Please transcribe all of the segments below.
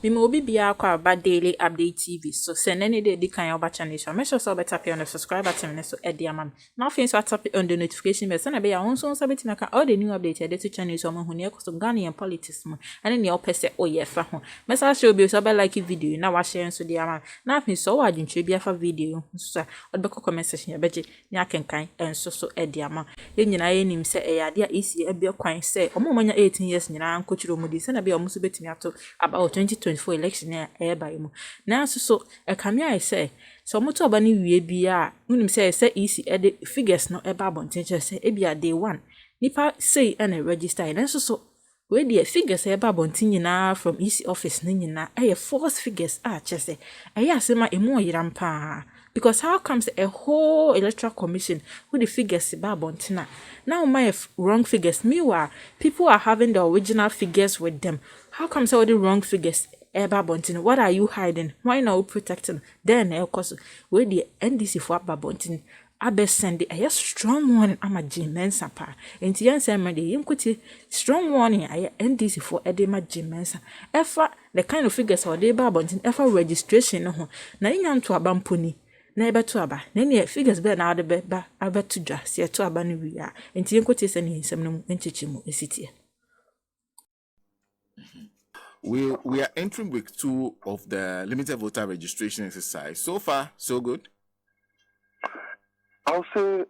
We will be about daily update TV. So send any day the kind of channel. So make sure to tap on the subscribe button so at the amount. Now things so tap on the notification bell. Send a bell on so sabit na all the new updates at the channel so mo hunia so Ghanaian politics mo. And then your person oh yeah fa ho. Message show be so like video na wa share so the amount. Now things so wa didn't be for video. So od be comment section ya beje nya kenkan and so at the amount. Yen nyina ye nim say e ya dia isi e be kwan say omo manya 18 years nyina nkochiro mu di. Send a bell omo so betimi ato about 2024 election by mu. Now so a camera I say so much of any we be say easy edit figures no eba bonten say ebia day one. Nipa say and register and so where the figures eba bonten na from easy office ni na false figures just say asema emu yirampa. Because how comes a whole electoral commission with the figures about bontina? Now my wrong figures. Meanwhile, people are having the original figures with them. How comes all the wrong figures about bontina? What are you hiding? Why not protecting? Then of course, where the NDC for about bontina. I best send a strong warning. I'm a J.Mensa pa. And the answer my day, strong warning. I NDC for edema J.Mensa. Ever the kind of figures or they babontin ever registration no. Na inyam to abampuni. Na ebe to aba na ne figures be na ade be ba abeto dwa se to aba no wi a enti enkote se ne nsem no enchichimu esitie. We are entering week 2 of the limited voter registration exercise. So far, so good. I'll say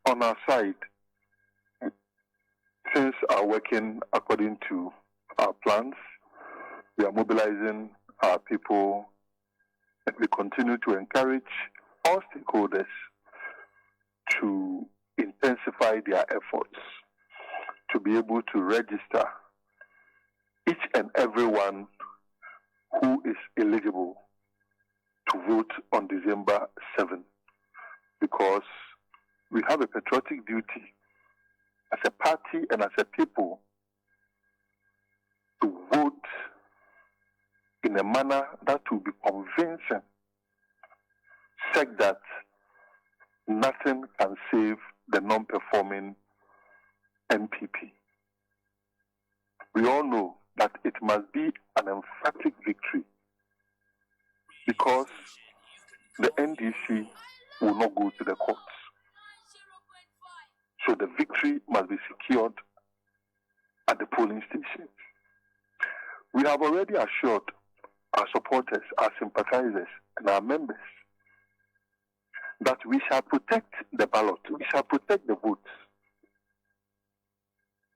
on our side, things are working according to our plans. We are mobilizing our people, and we continue to encourage all stakeholders to intensify their efforts to be able to register each and everyone who is eligible to vote on December 7th, because we have a patriotic duty as a party and as a people to vote in a manner that will be convincing, such that nothing can save the non-performing MPP. We all know that it must be an emphatic victory, because the NDC will not go to the courts. So the victory must be secured at the polling stations. We have already assured our supporters, our sympathizers, and our members that we shall protect the ballot, we shall protect the votes.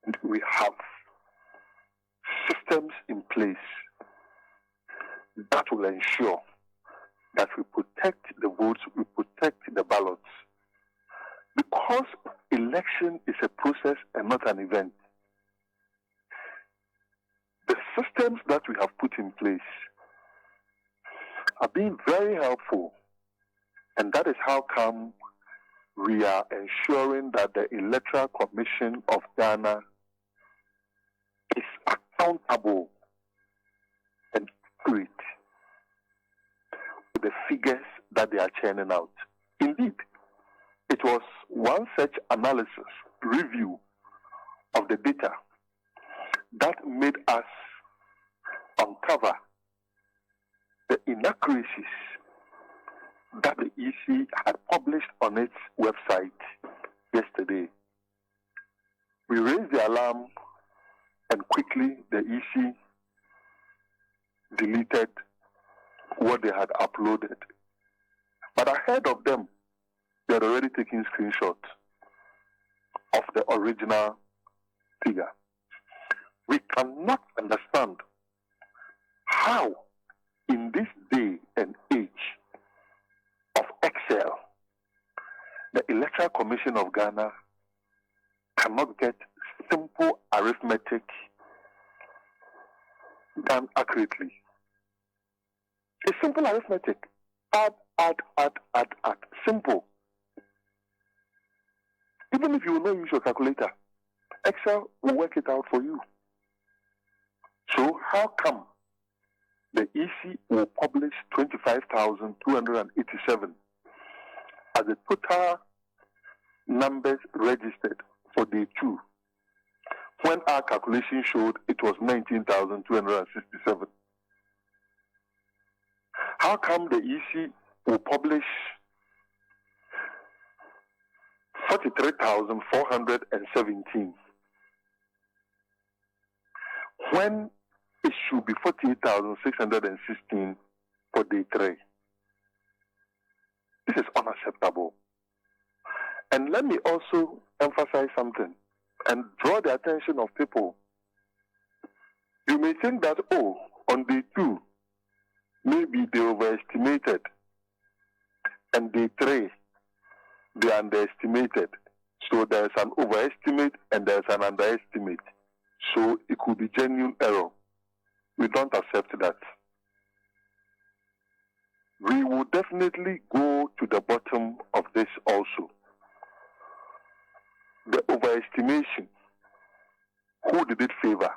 And we have systems in place that will ensure that we protect the votes, we protect the ballots. Because election is a process and not an event, the systems that we have put in place are being very helpful, and that is how come we are ensuring that the Electoral Commission of Ghana is accountable and accurate with the figures that they are churning out. Indeed, it was one such analysis, review of the data that made us uncover the inaccuracies that the EC had published on its website yesterday. We raised the alarm, and quickly the EC deleted what they had uploaded. But ahead of them, they had already taken screenshots of the original figure. We cannot understand how, in this day and age of Excel, the Electoral Commission of Ghana cannot get simple arithmetic done accurately. It's simple arithmetic. Add. Simple. Even if you will not use your calculator, Excel will work it out for you. So how come the EC will publish 25,287 as the total numbers registered for day 2, when our calculation showed it was 19,267? How come the EC will publish 43,417 when it should be 48,616 for day 3? This is unacceptable. And let me also emphasize something and draw the attention of people. You may think that, on day 2, maybe they overestimated, and day 3, they underestimated. So there's an overestimate and there's an underestimate. So it could be genuine error. We don't accept that. We will definitely go to the bottom of this also. The overestimation, who did it favor?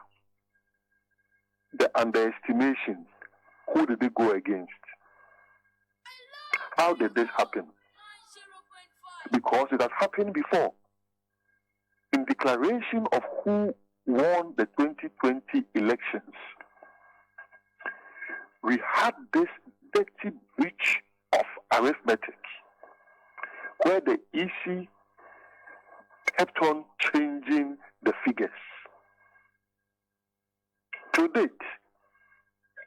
The underestimation, who did it go against? How did this happen? Because it has happened before. In declaration of who won the 2020 elections, we had this dirty breach of arithmetic where the EC kept on changing the figures. To date,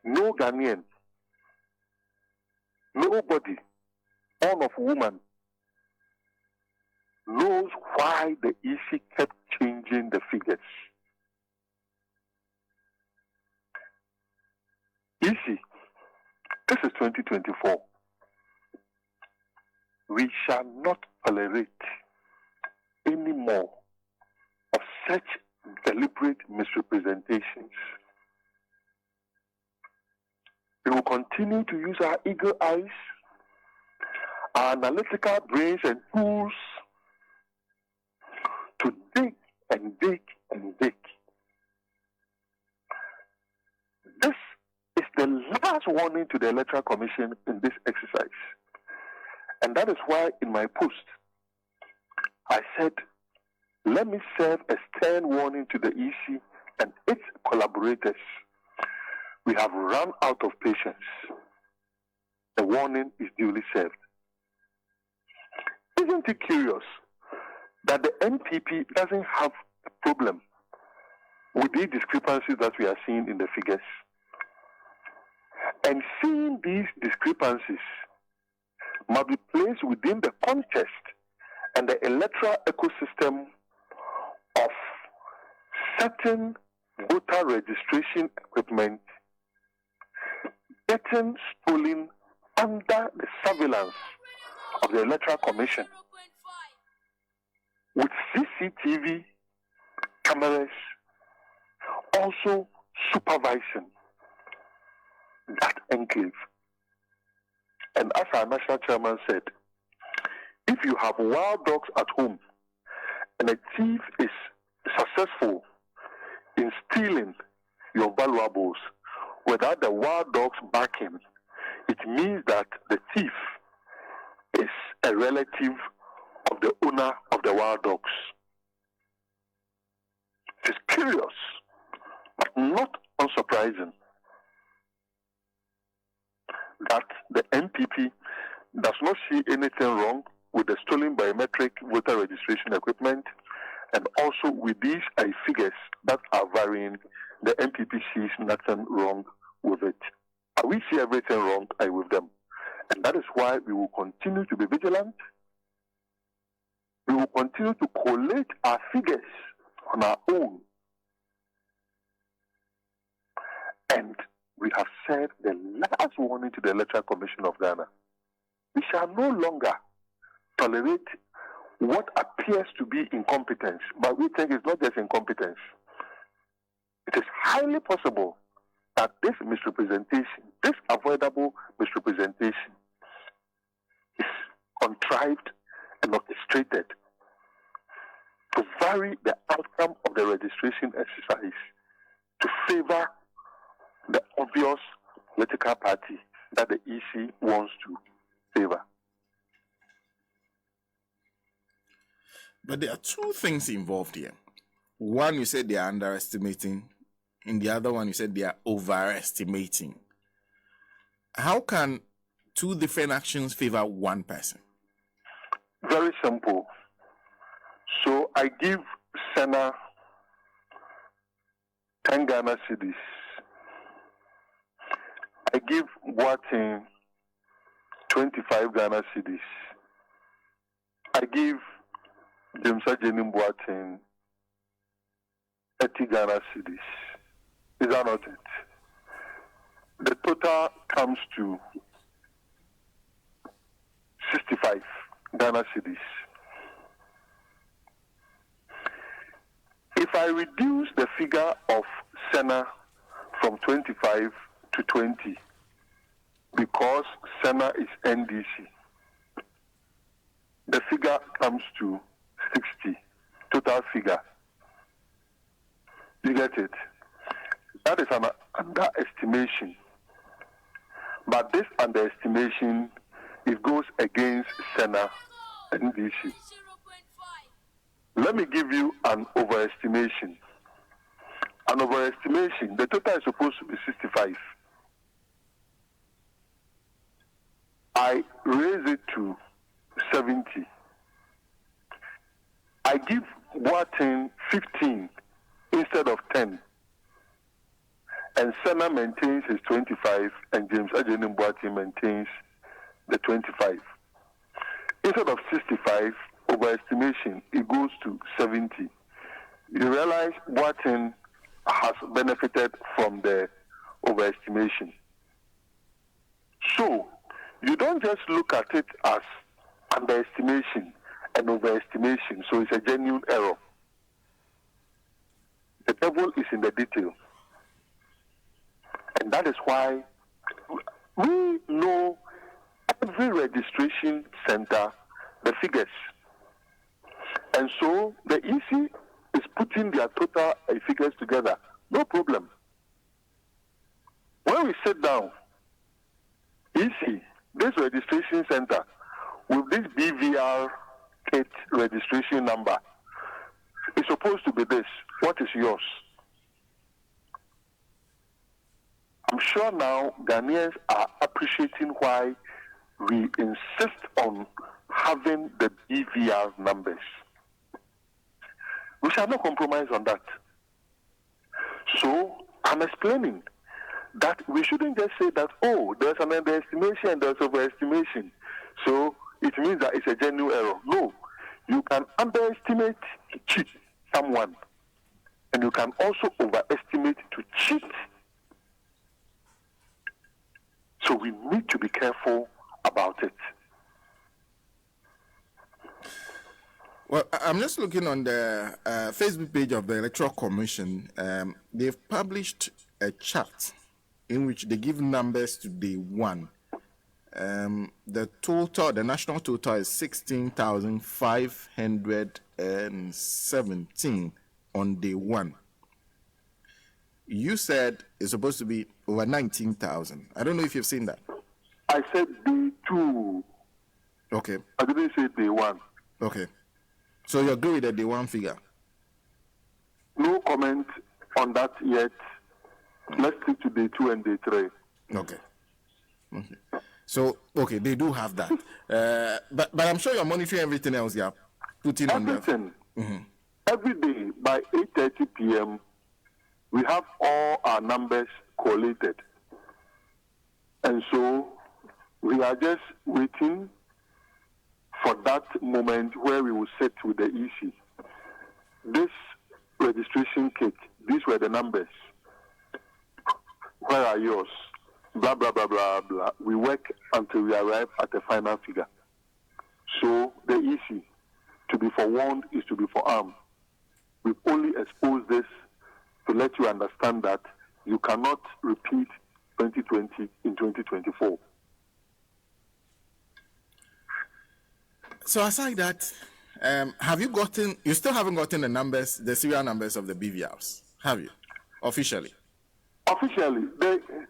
no Ghanaian, nobody, born of woman, knows why the EC kept changing the figures. EC, this is 2024. We shall not tolerate any more of such deliberate misrepresentations. We will continue to use our eagle eyes, our analytical brains and tools to dig and dig and dig. This is the last warning to the Electoral Commission in this exercise. And that is why in my post, I said, let me serve a stern warning to the EC and its collaborators. We have run out of patience. The warning is duly served. Isn't it curious that the NPP doesn't have a problem with the discrepancies that we are seeing in the figures? And seeing these discrepancies must be placed within the context and the electoral ecosystem of certain voter registration equipment getting stolen under the surveillance of the Electoral Commission, with CCTV cameras also supervising that enclave. And as our national chairman said, if you have wild dogs at home and a thief is successful in stealing your valuables without the wild dogs barking, it means that the thief is a relative of the owner of the wild dogs. It is curious, but not unsurprising, that the NPP does not see anything wrong with the stolen biometric voter registration equipment, and also with these figures that are varying, the NPP sees nothing wrong with it. We see everything wrong with them. And that is why we will continue to be vigilant. We will continue to collate our figures on our own. And we have said the last warning to the Electoral Commission of Ghana. We shall no longer tolerate what appears to be incompetence, but we think it's not just incompetence. It is highly possible that this misrepresentation, this avoidable misrepresentation, is contrived and orchestrated to vary the outcome of the registration exercise to favor the obvious political party that the EC wants to favor. But there are two things involved here. One, you said they are underestimating. In the other one, you said they are overestimating. How can two different actions favor one person? Very simple. So I give Senna 10 Ghana cedis. I give Boateng 25 Ghana cedis. I give J.Mensa Boateng 30 Ghana cedis. Is that not it? The total comes to 65 Ghana cedis. If I reduce the figure of Senna from 25 to 20, because Senna is NDC, the figure comes to 60, total figure. You get it? That is an underestimation. But this underestimation, it goes against Senna NDC. Let me give you an overestimation. An overestimation, the total is supposed to be 65. I raise it to 70. I give Boateng 15 instead of 10. And Senna maintains his 25, and J.Mensa Boateng maintains the 25. Instead of 65, overestimation, it goes to 70. You realize Boateng has benefited from the overestimation. So, you don't just look at it as underestimation and overestimation, so it's a genuine error. The devil is in the detail. And that is why we know every registration center, the figures. And so the EC is putting their total figures together. No problem. When we sit down, EC, this registration center, with this BVR kit registration number, is supposed to be this. What is yours? I'm sure now Ghanaians are appreciating why we insist on having the BVR numbers. We shall not compromise on that. So I'm explaining that we shouldn't just say that, oh, there's an underestimation and there's overestimation, so it means that it's a genuine error. No, you can underestimate to cheat someone, and you can also overestimate to cheat. So we need to be careful about it. Well, I'm just looking on the Facebook page of the Electoral Commission. They've published a chart in which they give numbers to day one. The national total is 16,517 on day one. You said it's supposed to be over 19,000. I don't know if you've seen that. I said day two. Okay. I didn't say day one. Okay. So you agree with the day one figure? No comment on that yet. Let's stick to day two and day three. Okay. Okay. So, okay, they do have that. But I'm sure you're monitoring everything else you're putting on there. Everything. Every day by 8:30 p.m., we have all our numbers collated. And so we are just waiting for that moment where we will sit with the EC. This registration kit, these were the numbers. Where are yours? Blah, blah, blah, blah, blah. We work until we arrive at the final figure. So the EC, to be forewarned is to be forearmed. We've only exposed this to let you understand that you cannot repeat 2020 in 2024. So aside that, you still haven't gotten the numbers, the serial numbers of the BVRs, have you? Officially? Officially,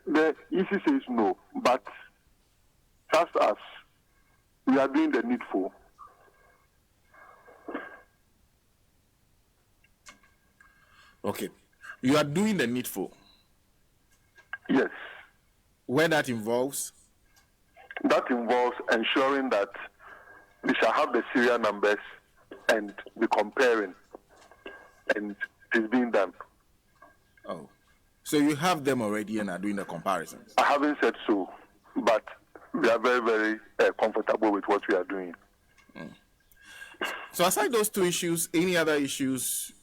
the EC says no, but trust us, we are doing the needful. Okay. You are doing the needful? Yes. Where that involves? That involves ensuring that we shall have the serial numbers and be comparing, and it is being done. Oh, so you have them already and are doing the comparisons? I haven't said so, but we are very, very comfortable with what we are doing. So aside those two issues, any other issues?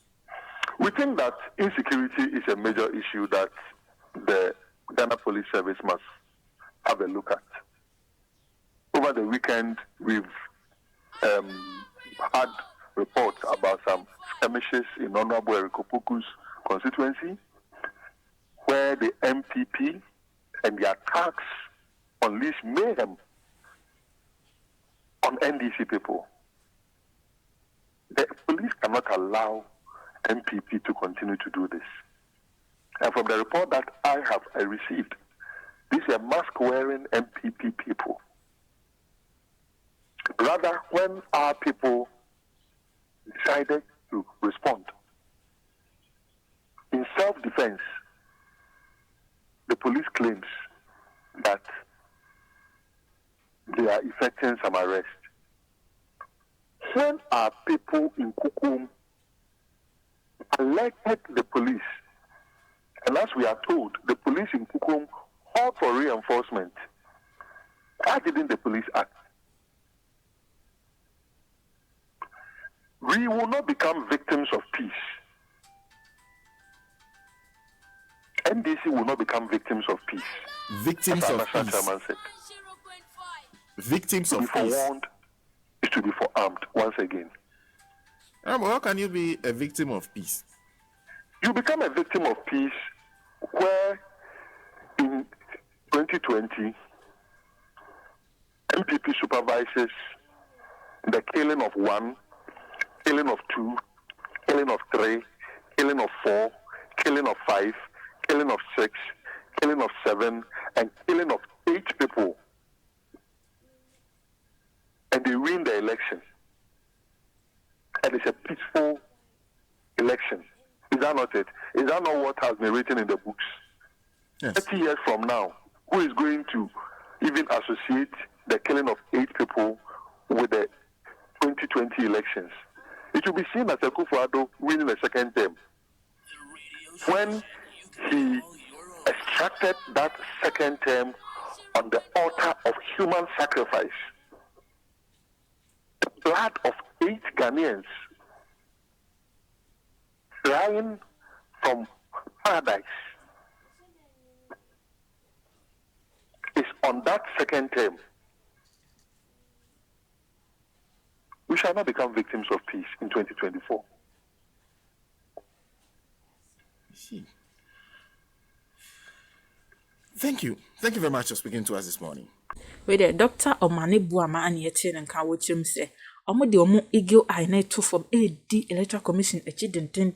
We think that insecurity is a major issue that the Ghana Police Service must have a look at. Over the weekend, we've had reports about some skirmishes in Honorable Erikopuku's constituency, where the MPP and the attacks unleashed mayhem on NDC people. The police cannot allow MPP to continue to do this. And from the report that I received, these are mask-wearing MPP people. Rather, when our people decided to respond in self-defense, the police claims that they are effecting some arrest. When our people in Kukum alerted the police, and as we are told, the police in Kukum called for reinforcement, why didn't the police act? We will not become victims of peace. NDC will not become victims of peace. Victims of peace. Victims of peace. To be forewarned is to be forearmed once again. But how can you be a victim of peace? You become a victim of peace where in 2020, MPP supervises the killing of 1, killing of 2, killing of 3, killing of 4, killing of 5, killing of 6, killing of 7, and killing of 8 people. And they win the election. And it's a peaceful election. Is that not it? Is that not what has been written in the books? Yes. 30 years from now, who is going to even associate the killing of 8 people with the 2020 elections? It will be seen as Akufo-Addo winning a second term. When he extracted that second term on the altar of human sacrifice, the blood of 8 Ghanaians flying from paradise is on that second term. We shall not become victims of peace in 2024. See. Thank you. Thank you very much for speaking to us this morning. Wait there, Dr. Omane Buama and Yetin and Kawachim say, Omo de omo igil I na to from AD Electoral Commission a chidden 10.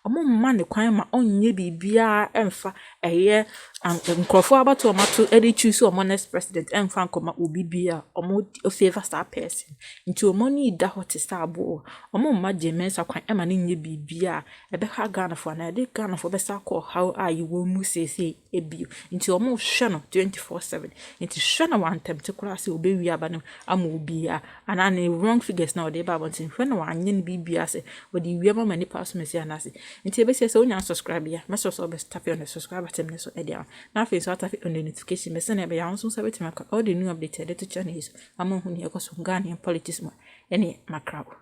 Omo man the crime ma onye bibia emfa a year and crofo about to amato Eddie choose or honest president and Francoma ubibia omo favor star person into a money da hot star bo omo ma J.Mensa kwan emani nye bibia ebe ha Ghana for na de Ghana for besa call how are you will mu say ebio into omo shano 24/7 into shano one time to class obe wi aba no amu bia and wrong figures now they about when one yen bibia say but the we many pass me say na say into ebe say so nya subscribe ya me so best tap on the subscribe button so edia na face out of on the notification me send e be ya so sabe all the new updated to channel is among hu ne ekoso Ghanaian politics mo ene makrabo.